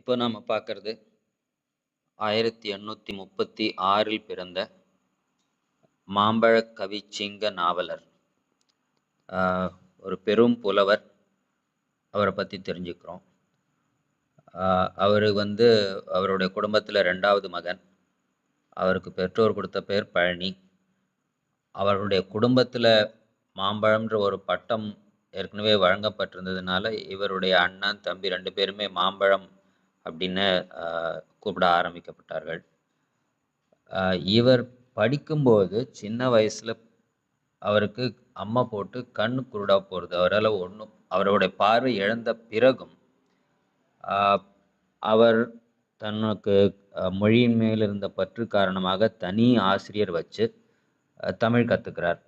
இப்போ நாம பார்க்கறது 1836 பிறந்த மாம்பழக் கவிச்சிங்க நாவலர். ஒரு பெரும் புலவர். அவரை பற்றி தெரிஞ்சுக்கிறோம். அவர் அவருடைய குடும்பத்தில் 2வது மகன். அவருக்கு பெற்றோர் கொடுத்த பேர் பழனி. அவருடைய குடும்பத்தில் மாம்பழம்ன்ற ஒரு பட்டம் ஏற்கனவே வழங்கப்பட்டிருந்ததுனால இவருடைய அண்ணன் தம்பி 2 பேருமே மாம்பழம் அப்படின்னு கூப்பிட ஆரம்பிக்கப்பட்டார்கள். இவர் படிக்கும்போது சின்ன வயசில் அவருக்கு அம்மை போட்டு கண்ணு குருடா போகிறது. அவரால் அவருடைய பார்வை இழந்த பிறகும் அவர் தனக்கு மொழியின் மேல் இருந்த பற்று காரணமாக தனி ஆசிரியர் வச்சு தமிழ் கற்றுக்கிறார்.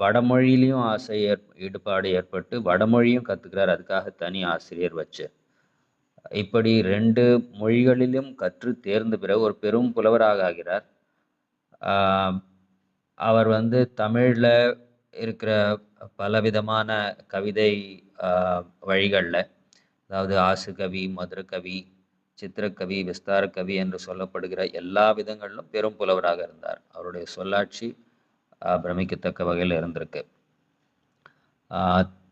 வடமொழியிலையும் ஈடுபாடு ஏற்பட்டு வடமொழியும் கற்றுக்கிறார். அதுக்காக தனி ஆசிரியர் வச்சு இப்படி 2 மொழிகளிலும் கற்று தேர்ந்த பிறகு ஒரு பெரும் புலவராக ஆகிறார். அவர் தமிழில் இருக்கிற பலவிதமான கவிதை வழிகளில், அதாவது ஆசுகவி, மதுரகவி, சித்திரக்கவி, விஸ்தாரக்கவி என்று சொல்லப்படுகிற எல்லா விதங்களிலும் பெரும் புலவராக இருந்தார். அவருடைய சொல்லாட்சி பிரமிக்கத்தக்க வகையில் இருந்திருக்கு.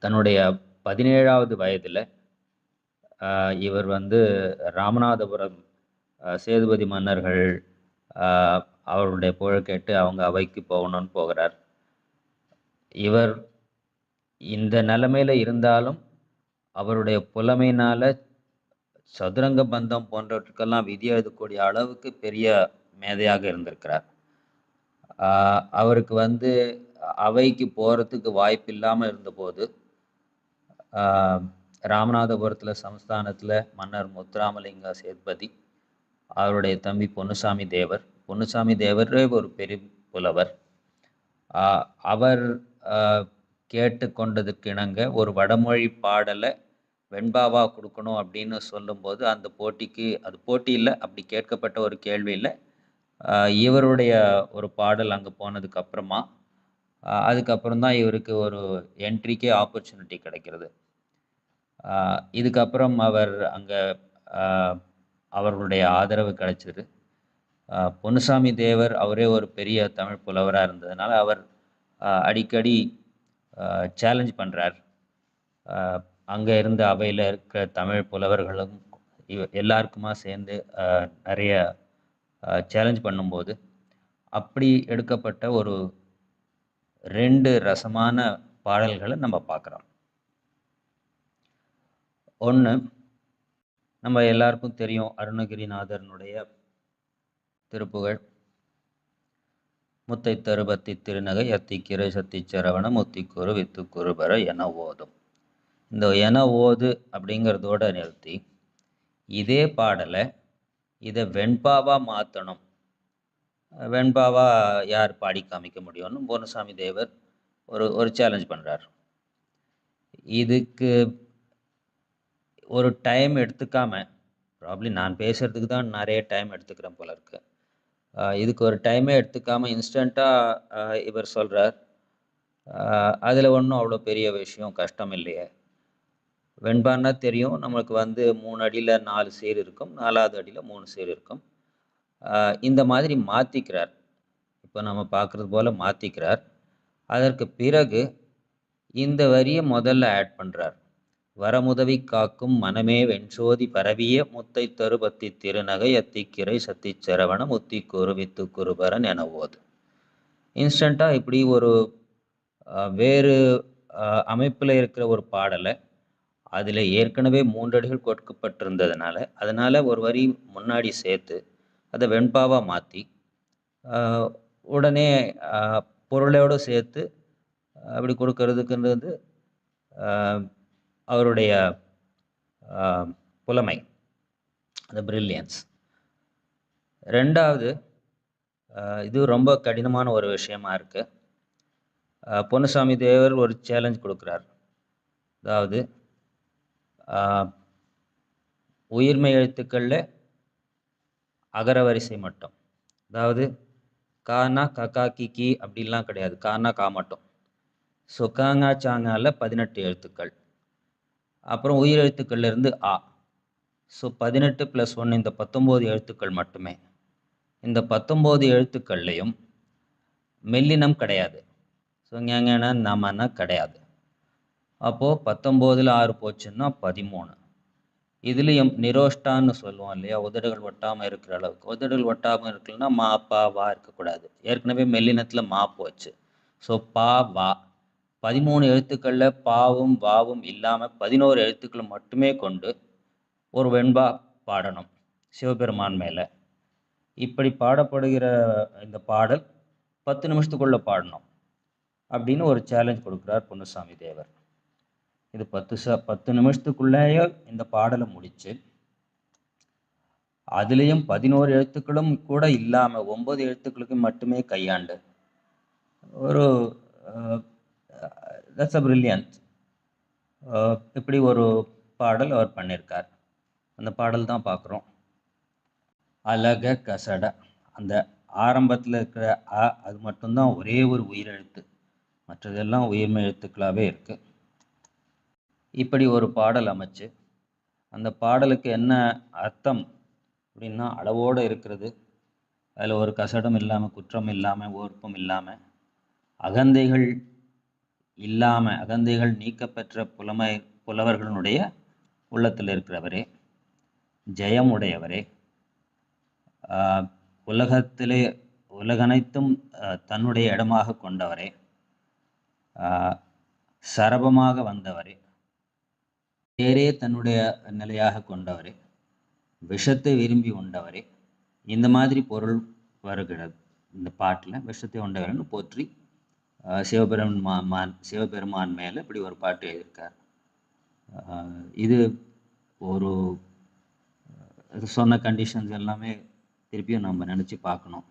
தன்னுடைய 17வது வயதில் இவர் ராமநாதபுரம் சேதுபதி மன்னர்கள் அவருடைய புகழ் கேட்டு அவங்க அவைக்கு போகணும்னு போகிறார். இவர் இந்த நிலைமையில் இருந்தாலும் அவருடைய புலமையினால் சதுரங்க பந்தம் போன்றவற்றுக்கெல்லாம் விதி எழுதக்கூடிய அளவுக்கு பெரிய மேதையாக இருந்திருக்கிறார். அவருக்கு அவைக்கு போகிறதுக்கு வாய்ப்பு இல்லாமல் இருந்தபோது ராமநாதபுரத்தில் சமஸ்தானத்தில் மன்னர் முத்துராமலிங்க சேதுபதி, அவருடைய தம்பி பொன்னுசாமி தேவர். பொன்னுசாமி தேவர் ஒரு பெரிய புலவர். அவர் கேட்டுக்கொண்டதுக்கு இணங்க ஒரு வடமொழி பாடலை வெண்பாவா கொடுக்கணும் அப்படின்னு சொல்லும்போது அந்த போட்டி இல்லை, அப்படி கேட்கப்பட்ட ஒரு கேள்வியில் இவருடைய ஒரு பாடல் அங்கே போனதுக்கு அப்புறமா அதுக்கப்புறம் தான் இவருக்கு ஒரு என்ட்ரிக்கே ஆப்பர்ச்சுனிட்டி கிடைக்கிறது. இதுக்கப்புறம் அவர் அங்கே அவர்களுடைய ஆதரவு கிடைச்சிது. பொன்னுசாமி தேவர் அவரே ஒரு பெரிய தமிழ் புலவராக இருந்ததுனால அவர் அடிக்கடி சேலஞ்ச் பண்ணுறார். அங்கே இருந்த அவையில் இருக்கிற தமிழ் புலவர்களும் எல்லாருக்குமா சேர்ந்து நிறைய சேலஞ்ச் பண்ணும்போது அப்படி எடுக்கப்பட்ட ஒரு 2 ரசமான பாடல்களை நம்ம பார்க்குறோம். ஒன்று, நம்ம எல்லாருக்கும் தெரியும், அருணகிரிநாதனுடைய திருப்புகழ். முத்தை தருபத்தி திருநகை அத்திக்கிரை சத்திச்சரவண முத்திக்குரு வித்துக்குரு பெற என ஓதும். இந்த என ஓது அப்படிங்கிறதோட நிறுத்தி இதே பாடலை இதை வெண்பாவா மாற்றணும். வெண்பாவா யார் பாடி காமிக்க முடியும்னு பொன்னுசாமி தேவர் ஒரு சேலஞ்ச் பண்ணுறார். இதுக்கு ஒரு டைம் எடுத்துக்காம, ப்ராப்ளி நான் பேசுகிறதுக்கு தான் நிறைய டைம் எடுத்துக்கிறேன் போல இருக்கு. இதுக்கு ஒரு டைமே எடுத்துக்காமல் இன்ஸ்டண்ட்டாக இவர் சொல்கிறார். அதில் ஒன்றும் அவ்வளோ பெரிய விஷயம் கஷ்டம் இல்லையே. வெண்பான்னா தெரியும், நம்மளுக்கு 3 அடியில் 4 சீர் இருக்கும், 4வது அடியில் 3 சீர் இருக்கும். இந்த மாதிரி மாற்றிக்கிறார். இப்போ நம்ம பார்க்குறது போல் மாற்றிக்கிறார். அதற்கு பிறகு இந்த வரியை முதல்ல ஆட் பண்ணுறார். வரமுதவி காக்கும் மனமே வெண்சோதி பரவிய முத்தை தருபத்தி திருநகை அத்திக்கிரை சத்திச்சரவண முத்திக்குரு வித்துக்குரு பரன் என ஓது. இன்ஸ்டண்ட்டாக இப்படி ஒரு வேறு அமைப்பில் இருக்கிற ஒரு பாடலை அதில் ஏற்கனவே 3 அடிகள் கொடுக்கப்பட்டிருந்ததுனால அதனால் ஒரு வரி முன்னாடி சேர்த்து அதை வெண்பாவாக மாற்றி உடனே பொருளோடு சேர்த்து அப்படி கொடுக்கறதுக்குன்றது அவருடைய புலமை, அந்த பிரில்லியன்ஸ். 2வது, இது ரொம்ப கடினமான ஒரு விஷயமா இருக்குது. பொன்னுசாமி தேவர் ஒரு சேலஞ்ச் கொடுக்குறார். அதாவது உயிர்மெய் எழுத்துக்களில் அகர வரிசை மட்டும், அதாவது கானா கக்கா கிக்கி அப்படிலாம் கிடையாது, கானா கா மட்டும். ஸோ காங்கா சாங்கால 18 எழுத்துக்கள். அப்புறம் உயிர் எழுத்துக்கள்லேருந்து ஆ. ஸோ 18 + 1 இந்த 19 எழுத்துக்கள் மட்டுமே. இந்த 19 எழுத்துக்கள்லையும் மெல்லினம் கிடையாது. ஸோ ஞ நமன கிடையாது. அப்போது 19ல் 6 போச்சுன்னா 13. இதுலேயும் நிரோஷ்டான்னு சொல்லுவோம் இல்லையா, உதடுகள் ஒட்டாமல் இருக்கிற அளவுக்கு. உதடுகள் ஒட்டாமல் இருக்குன்னா மா பா வா இருக்கக்கூடாது. ஏற்கனவே மெல்லினத்தில் மா போச்சு. ஸோ பா வா 13 எழுத்துக்களில் பாவும் வாவும் இல்லாமல் 11 எழுத்துக்களை மட்டுமே கொண்டு ஒரு வெண்பா பாடணும் சிவபெருமான் மேலே. இப்படி பாடப்படுகிற இந்த பாடல் 10 நிமிஷத்துக்குள்ளே பாடணும் அப்படின்னு ஒரு சேலஞ்ச் கொடுக்குறார் பொன்னுசாமி தேவர். இது 10 நிமிஷத்துக்குள்ளேயே இந்த பாடலை முடித்து, அதுலேயும் 11 எழுத்துக்களும் கூட இல்லாமல் 9 எழுத்துக்களுக்கு மட்டுமே கையாண்டு ஒரு தட்ஸ் அ பிரில்லியன்ட். இப்படி ஒரு பாடல் அவர் பண்ணியிருக்கார். அந்த பாடல் தான் பார்க்குறோம். அழக கசட, அந்த ஆரம்பத்தில் இருக்கிற அ அது மட்டும்தான் ஒரே ஒரு உயிரெழுத்து, மற்றதெல்லாம் உயிர்மை எழுத்துக்களாகவே இருக்குது. இப்படி ஒரு பாடல் அமைச்சு அந்த பாடலுக்கு என்ன அர்த்தம் அப்படின்னா, அளவோடு இருக்கிறது, அதில் ஒரு கசடம் இல்லாமல், குற்றம் இல்லாமல், ஓர்ப்பம் இல்லாமல், அகந்தைகள் இல்லாமல், அகந்தைகள் நீக்கப்பெற்ற புலவர்களுடைய உள்ளத்தில் இருக்கிறவரே, ஜெயம் உடையவரே, உலகத்திலே உலகனைத்தும் தன்னுடைய இடமாக கொண்டவரே, சரபமாக வந்தவரே, பேரே தன்னுடைய நிலையாக கொண்டவரே, விஷத்தை விரும்பி உண்டவரே, இந்த மாதிரி பொருள் வருகிறது இந்த பாட்டில். விஷத்தை உண்டவர்னு போற்றி சிவபெருமான் மேலே இப்படி ஒரு பாட்டு எழுதியிருக்கார். இது ஒரு சொன்ன கண்டிஷன்ஸ் எல்லாமே திருப்பியும் நம்ம நினச்சி பார்க்கணும்.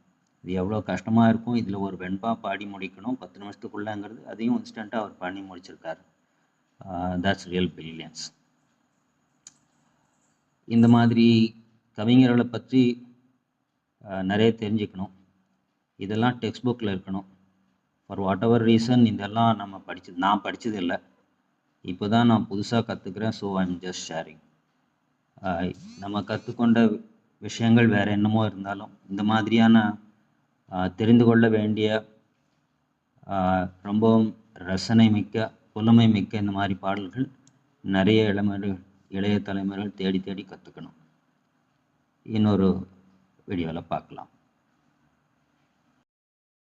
இது எவ்வளோ கஷ்டமாக இருக்கும். இதில் ஒரு வெண்பா பாடி முடிக்கணும் 10 நிமிஷத்துக்குள்ளேங்கிறது, அதையும் இன்ஸ்டண்ட்டாக அவர் பண்ணி முடிச்சிருக்காரு. That's real brilliance. இந்த மாதிரி கவிஞர்களை பற்றி நிறைய தெரிஞ்சுக்கணும். இதெல்லாம் டெக்ஸ்ட் புக்கில் இருக்கணும். ஃபார் வாட் எவர் ரீசன் இதெல்லாம் நான் படித்தது இல்லை. இப்போ தான் நான் புதுசாக கற்றுக்கிறேன். So I am just sharing. நம்ம கற்றுக்கொண்ட விஷயங்கள் வேறு என்னமோ இருந்தாலும், இந்த மாதிரியான தெரிந்து கொள்ள வேண்டிய ரொம்பவும் ரசனை மிக்க, புலமை மிக்க இந்த மாதிரி பாடல்கள் நிறைய இளைய தலைமுறைகள் தேடி தேடி கற்றுக்கணும். இன்னொரு வீடியோவில் பார்க்கலாம்.